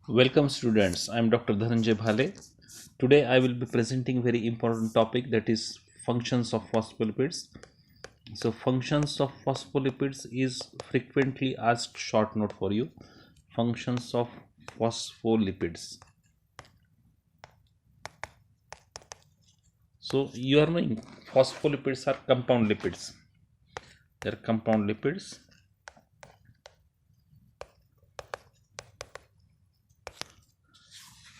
Welcome students, I am Dr. Dhananjay Bhale. Today I will be presenting very important topic, that is functions of phospholipids. So functions of phospholipids is frequently asked short note for you. Functions of phospholipids. So you are knowing phospholipids are compound lipids. They are compound lipids.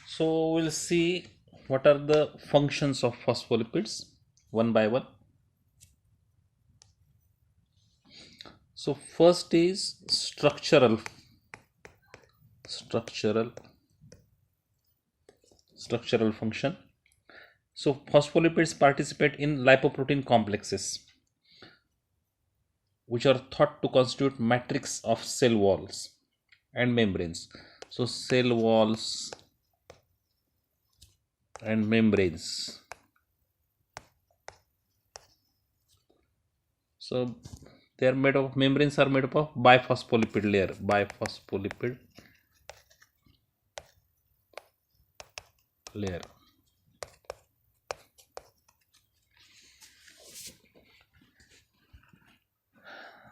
So we'll see what are the functions of phospholipids one by one. So first is structural structural function. So phospholipids participate in lipoprotein complexes, which are thought to constitute matrix of cell walls and membranes. So cell walls and membranes. So they are made of membranes are made up of biphospholipid layer.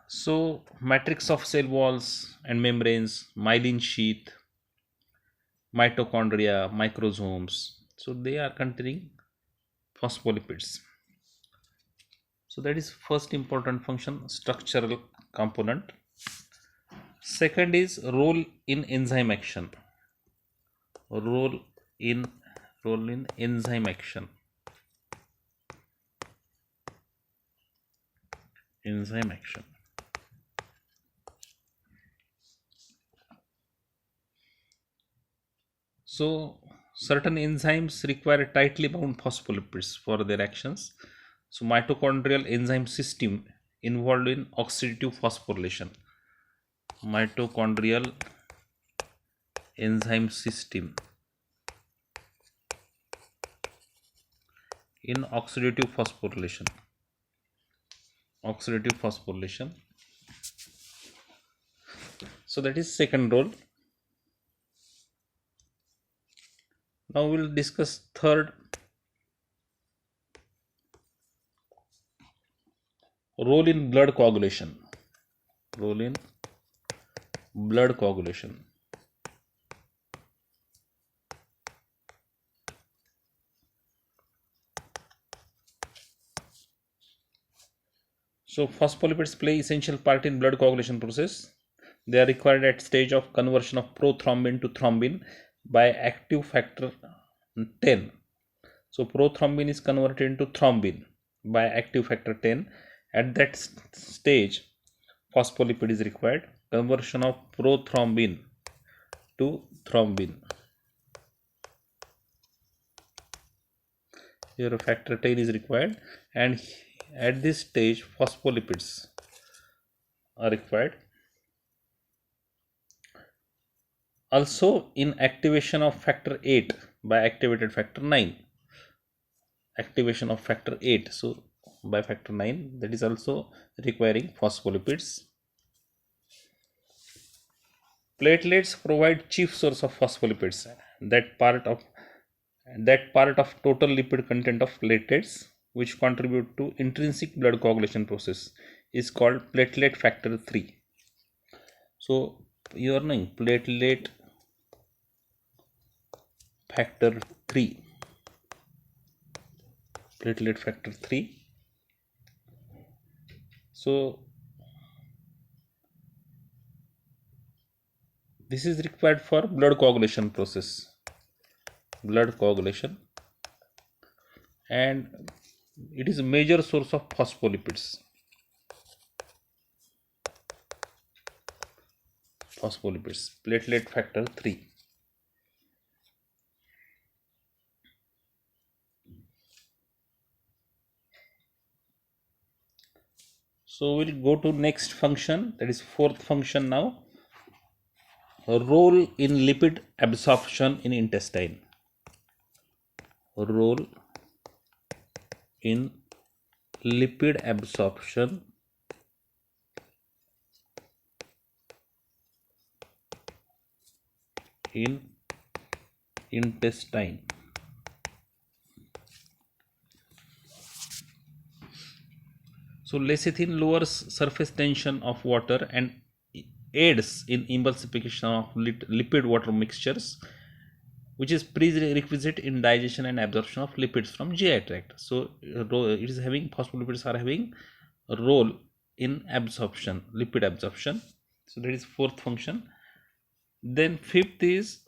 So matrix of cell walls and membranes, myelin sheath, mitochondria, microsomes. So they are containing phospholipids. So that is first important function, structural component. Second is role in enzyme action. Role in enzyme action. Enzyme action. So certain enzymes require tightly bound phospholipids for their actions. So mitochondrial enzyme system involved in oxidative phosphorylation. Mitochondrial enzyme system in oxidative phosphorylation. So that is second role. Now we will discuss third, role in blood coagulation. Role in blood coagulation. So phospholipids play essential part in blood coagulation process. They are required at stage of conversion of prothrombin to thrombin by active factor 10. So prothrombin is converted into thrombin by active factor 10. At that stage, phospholipid is required. Conversion of prothrombin to thrombin. Here factor 10 is required, and at this stage phospholipids are required. Also in activation of factor 8 by activated factor 9. Activation of factor 8, so by factor 9, that is also requiring phospholipids. Platelets provide chief source of phospholipids. That part of total lipid content of platelets which contribute to intrinsic blood coagulation process is called platelet factor 3. So you are knowing platelet factor 3. Platelet factor 3. So this is required for blood coagulation process. Blood coagulation, and it is a major source of phospholipids. Platelet factor 3. So we'll go to next function, that is fourth function now. Role in lipid absorption in intestine. Role in lipid absorption in intestine. So lecithin lowers surface tension of water and aids in emulsification of lipid water mixtures, which is prerequisite in digestion and absorption of lipids from GI tract. So it is having, phospholipids are having a role in absorption, lipid absorption. So that is fourth function. Then fifth is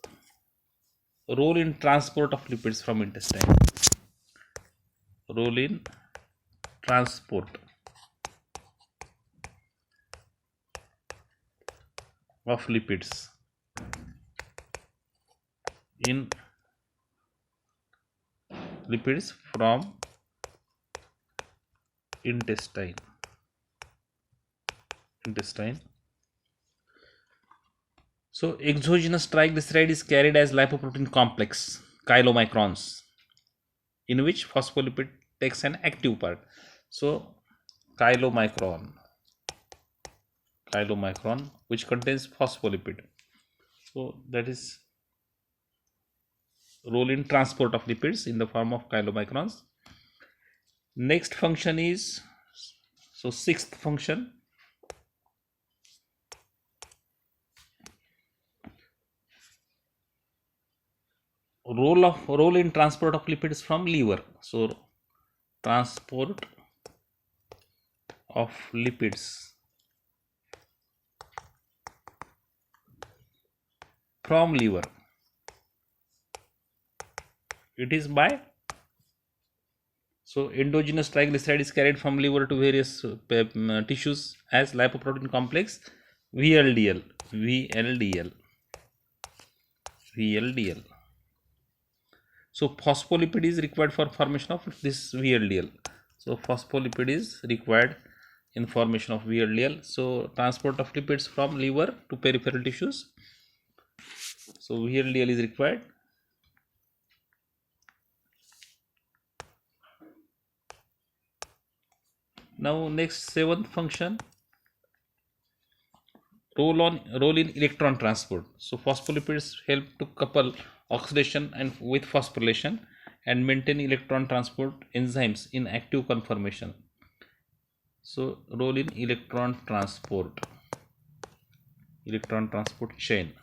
role in transport of lipids from intestine. Role in transport of lipids in lipids from intestine. So exogenous triglyceride is carried as lipoprotein complex, chylomicrons, in which phospholipid takes an active part. So chylomicron, which contains phospholipid. So that is role in transport of lipids in the form of chylomicrons. Next function is, so sixth function, role in transport of lipids from liver. So transport of lipids from liver, it is by, so endogenous triglyceride is carried from liver to various tissues as lipoprotein complex VLDL. So phospholipid is required for formation of this VLDL. So phospholipid is required in formation of VLDL. So transport of lipids from liver to peripheral tissues. So VLDL is required. Now next, seventh function, role in electron transport. So phospholipids help to couple oxidation and with phosphorylation and maintain electron transport enzymes in active conformation. So role in electron transport chain.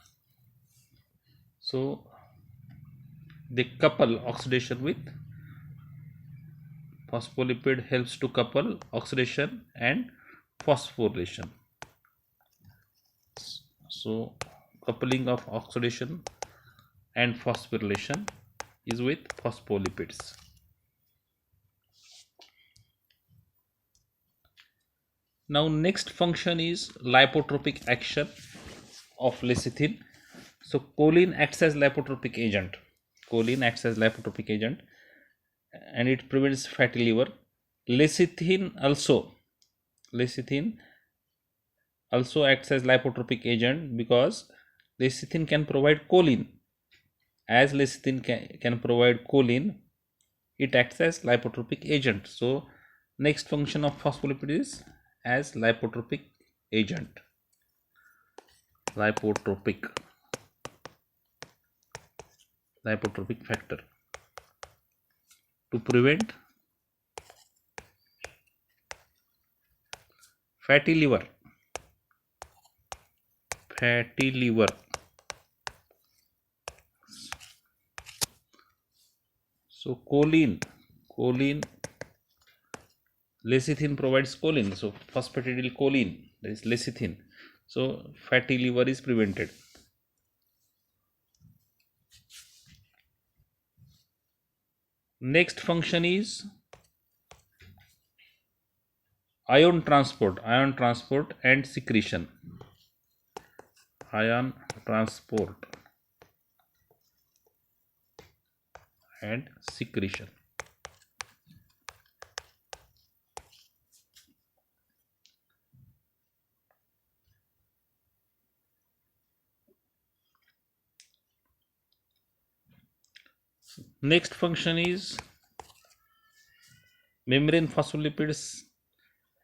So they couple oxidation with phospholipid, helps to couple oxidation and phosphorylation. So coupling of oxidation and phosphorylation is with phospholipids. Now next function is lipotropic action of lecithin. So choline acts as lipotropic agent. And it prevents fatty liver. Lecithin also acts as lipotropic agent because lecithin can provide choline. As lecithin can provide choline, it acts as lipotropic agent. So next function of phospholipid is as lipotropic agent. Lipotropic factor to prevent fatty liver. So choline, lecithin provides choline. So phosphatidylcholine, that is lecithin. So fatty liver is prevented. Next function is ion transport and secretion. Ion transport and secretion. Next function is membrane phospholipids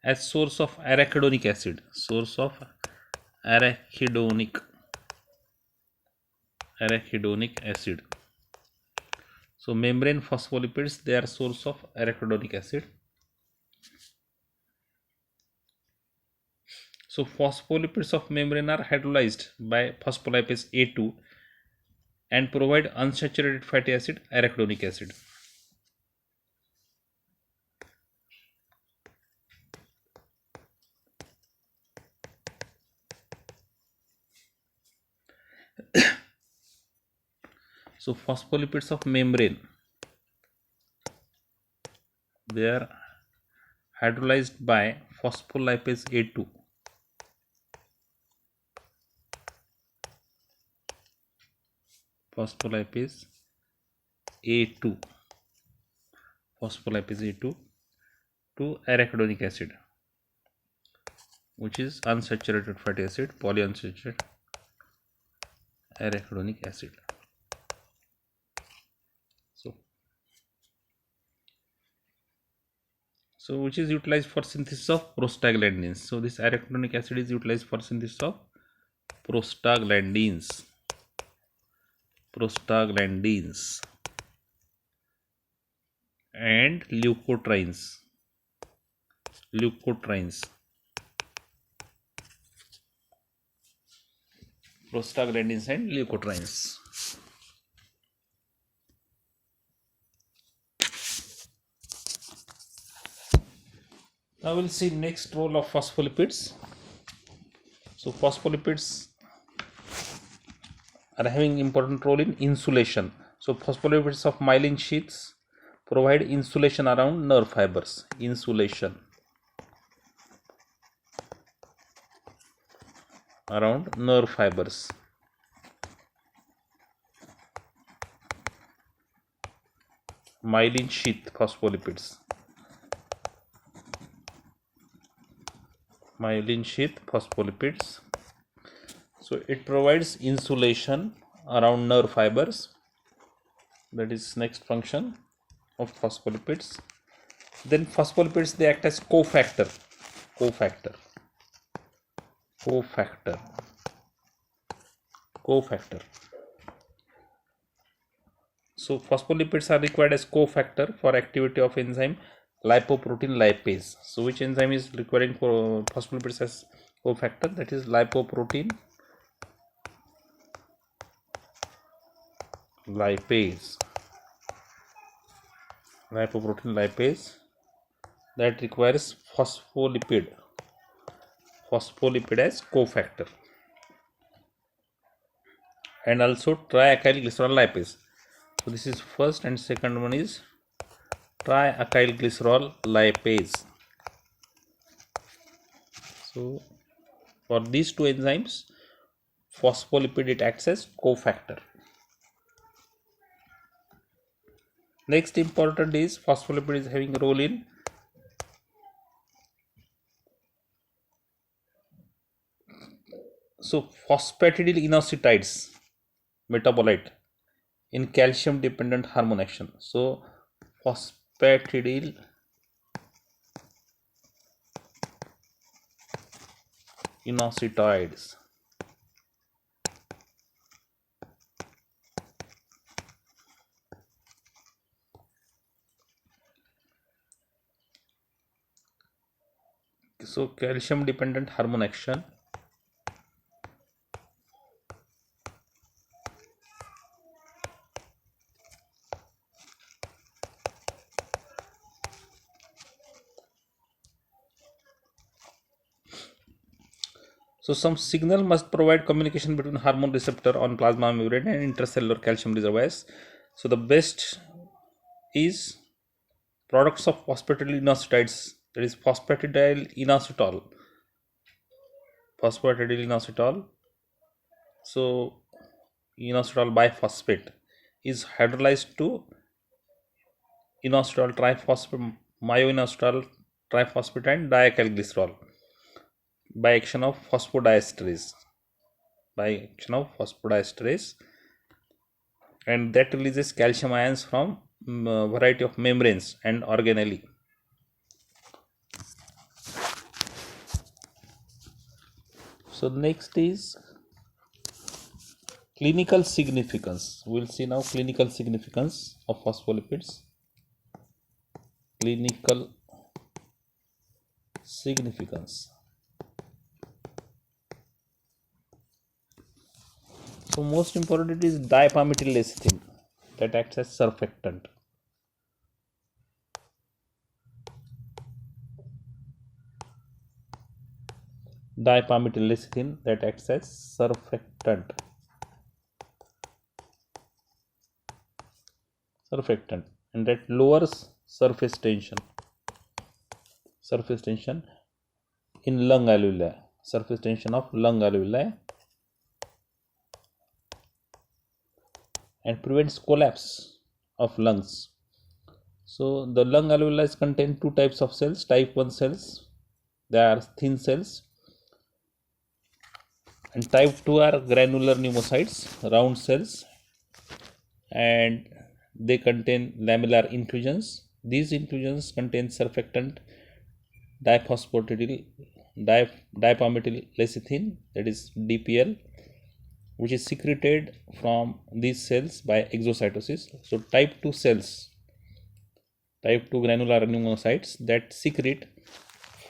as source of arachidonic acid. Arachidonic acid. So membrane phospholipids, they are source of arachidonic acid. So phospholipids of membrane are hydrolyzed by phospholipase A2 and provide unsaturated fatty acid, arachidonic acid. So phospholipids of membrane, they are hydrolyzed by phospholipase A2. Phospholipase A2. Phospholipase A2 to arachidonic acid, which is unsaturated fatty acid, polyunsaturated arachidonic acid. So which is utilized for synthesis of prostaglandins. So this arachidonic acid is utilized for synthesis of prostaglandins. And leukotrienes. Prostaglandins and leukotrienes. Now we'll see next role of phospholipids. So phospholipids are having important role in insulation. So phospholipids of myelin sheaths provide insulation around nerve fibers. Around nerve fibers. Myelin sheath phospholipids. So it provides insulation around nerve fibers. That is next function of phospholipids. Then phospholipids, they act as cofactor. So phospholipids are required as cofactor for activity of enzyme lipoprotein lipase. So which enzyme is requiring for phospholipids as cofactor? That is lipoprotein lipase. That requires phospholipid as cofactor. And also triacyl glycerol lipase. So this is first, and second one is triacyl glycerol lipase. So for these two enzymes, phospholipid, it acts as cofactor. Next important is phospholipid is having a role in phosphatidylinoxytides metabolite in calcium dependent hormone action. So phosphatidylinoxytides so calcium dependent hormone action. So some signal must provide communication between hormone receptor on plasma membrane and intracellular calcium reservoirs. So the best is products of phosphatidylinoxytides, that is phosphatidylinositol. So inositol biphosphate is hydrolyzed to inositol triphosphate, myoinositol triphosphate and diacylglycerol by action of phosphodiesterase. And that releases calcium ions from variety of membranes and organelle. So next is Clinical significance. We'll see now clinical significance of phospholipids. Clinical significance. So most important is dipalmityl lecithin that acts as surfactant. Dipalmityl lecithin that acts as surfactant. And that lowers surface tension in lung alveoli, surface tension of lung alveoli, and prevents collapse of lungs. So the lung alveoli contain two types of cells, type 1 cells, they are thin cells, and type 2 are granular pneumocytes, round cells, and they contain lamellar inclusions. These inclusions contain surfactant dipalmityl lecithin, that is DPL, which is secreted from these cells by exocytosis. So type 2 cells, type 2 granular pneumocytes that secrete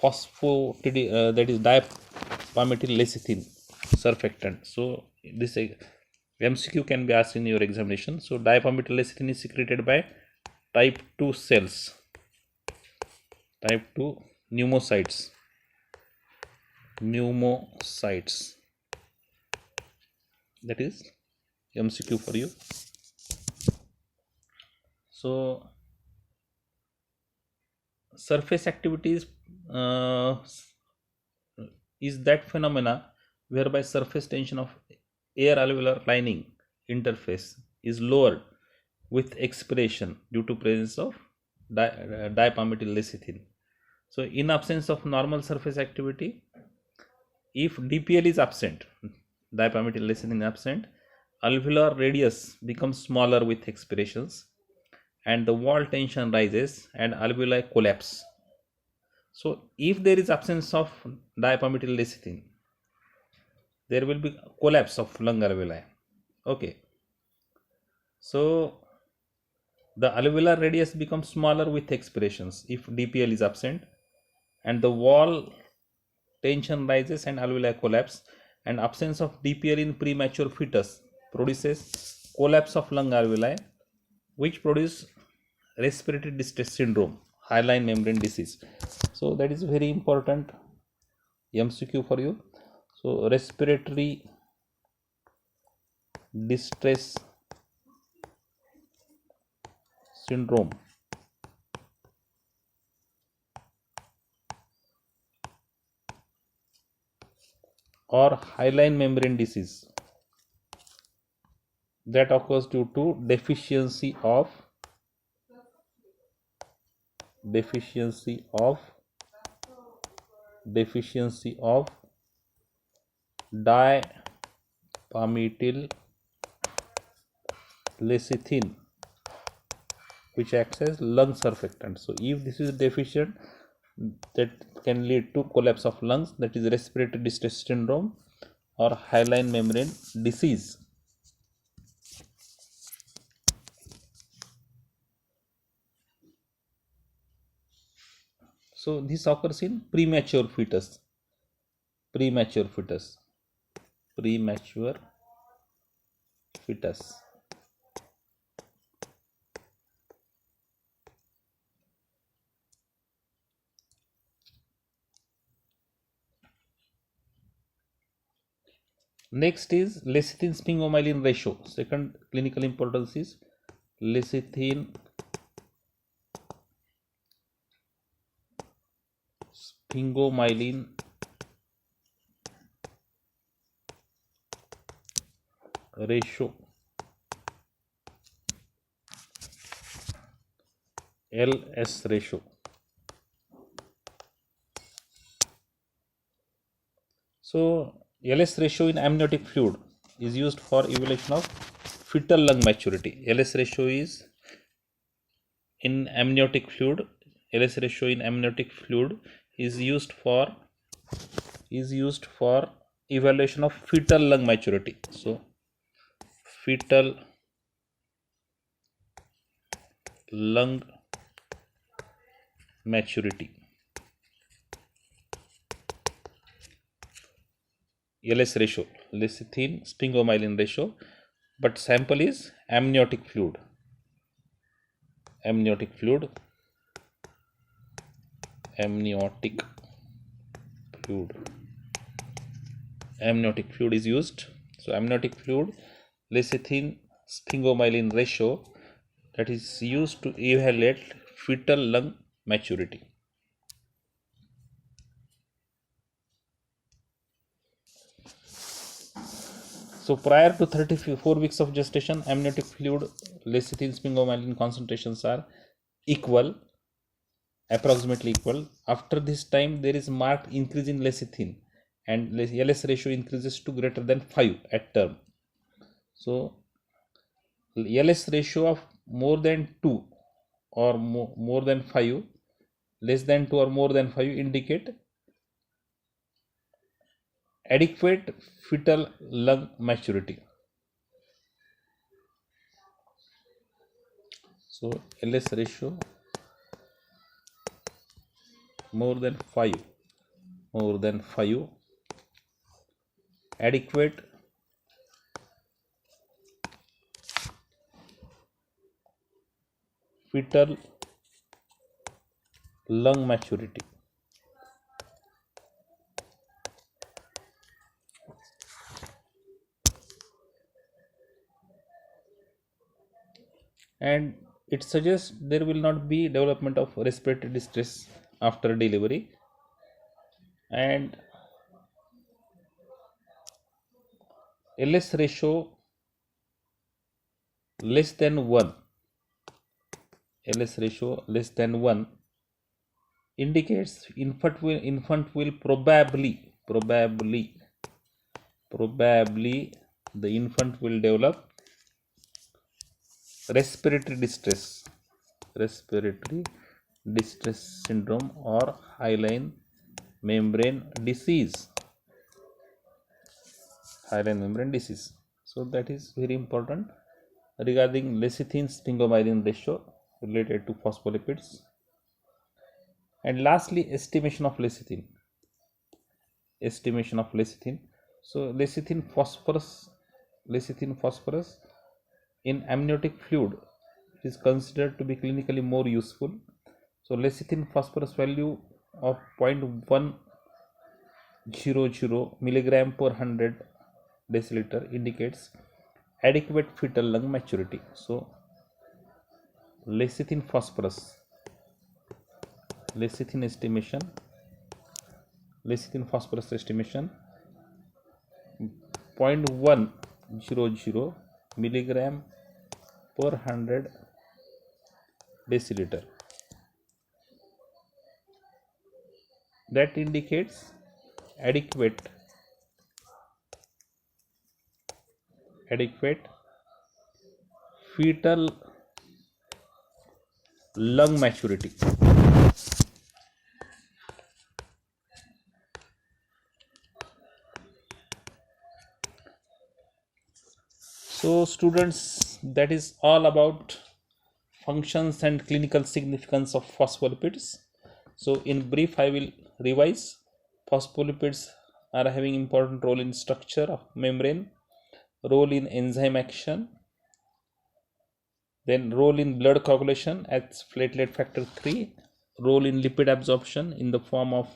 that is dipalmityl lecithin surfactant. So this MCQ can be asked in your examination. So dipalmityl lecithin is secreted by type 2 cells, type 2 pneumocytes. That is MCQ for you. So surface activities is that phenomena whereby surface tension of air alveolar lining interface is lowered with expiration due to presence of dipalmityl lecithin. So in absence of normal surface activity, if DPL is absent, dipalmityl lecithin is absent, alveolar radius becomes smaller with expirations and the wall tension rises and alveoli collapse. So if there is absence of dipalmityl lecithin, there will be collapse of lung alveoli. Okay. So the alveolar radius becomes smaller with expirations if DPL is absent, and the wall tension rises and alveoli collapse, and absence of DPL in premature fetus produces collapse of lung alveoli, which produce respiratory distress syndrome, hyaline membrane disease. So that is very important MCQ for you. So respiratory distress syndrome or hyaline membrane disease that occurs due to deficiency of dipalmityl lecithin, which acts as lung surfactant. So if this is deficient, that can lead to collapse of lungs, that is respiratory distress syndrome or hyaline membrane disease. So this occurs in premature fetus. Next is lecithin sphingomyelin ratio. Second clinical importance is lecithin sphingomyelin ratio, LS ratio. So LS ratio in amniotic fluid is used for evaluation of fetal lung maturity. LS ratio is in amniotic fluid. LS ratio in amniotic fluid is used for evaluation of fetal lung maturity. So fetal lung maturity, LS ratio, lecithin sphingomyelin ratio, but sample is amniotic fluid. Amniotic fluid is used. So amniotic fluid, lecithin sphingomyelin ratio, that is used to evaluate fetal lung maturity. So prior to 34 weeks of gestation, amniotic fluid, lecithin sphingomyelin concentrations are equal, approximately equal. After this time, there is marked increase in lecithin, and LS ratio increases to greater than 5 at term. So LS ratio of more than 2 or more than 5, less than 2 or more than 5 indicate adequate fetal lung maturity. So LS ratio more than 5, adequate fetal lung maturity. And it suggests there will not be development of respiratory distress after delivery, and LS ratio less than 1, LS ratio less than 1 indicates infant will probably the infant will develop respiratory distress syndrome or hyaline membrane disease. So that is very important regarding lecithin sphingomyelin ratio related to phospholipids. And lastly, estimation of lecithin. So lecithin phosphorus in amniotic fluid is considered to be clinically more useful. So lecithin phosphorus value of 0.100 milligram per 100 deciliter indicates adequate fetal lung maturity. So lecithin phosphorus estimation 0.100 milligram per 100 deciliter, that indicates adequate fetal lung maturity. So students, that is all about functions and clinical significance of phospholipids. So in brief, I will revise. Phospholipids are having important role in structure of membrane, role in enzyme action, then role in blood coagulation as platelet factor 3, role in lipid absorption in the form of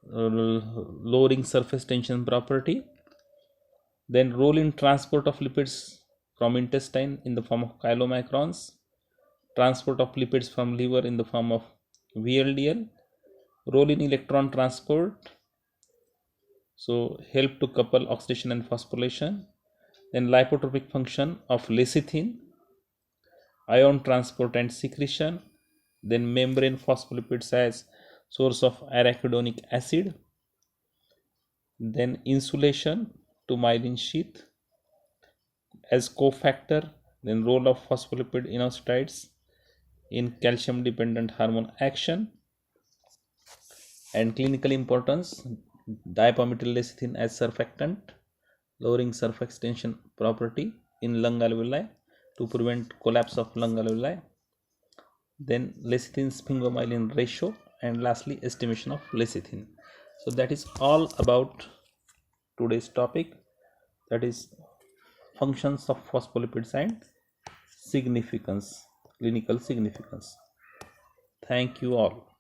lowering surface tension property, then role in transport of lipids from intestine in the form of chylomicrons, transport of lipids from liver in the form of VLDL, role in electron transport, so help to couple oxidation and phosphorylation, then lipotropic function of lecithin, ion transport and secretion, then membrane phospholipids as source of arachidonic acid, then insulation to myelin sheath as cofactor, then role of phospholipid inositides in calcium dependent hormone action, and clinical importance, diapomethyllecithin as surfactant, lowering surface tension property in lung alveoli to prevent collapse of lung alveoli, then lecithin sphingomyelin ratio, and lastly estimation of lecithin. So that is all about today's topic, that is functions of phospholipids and significance, clinical significance. Thank you all.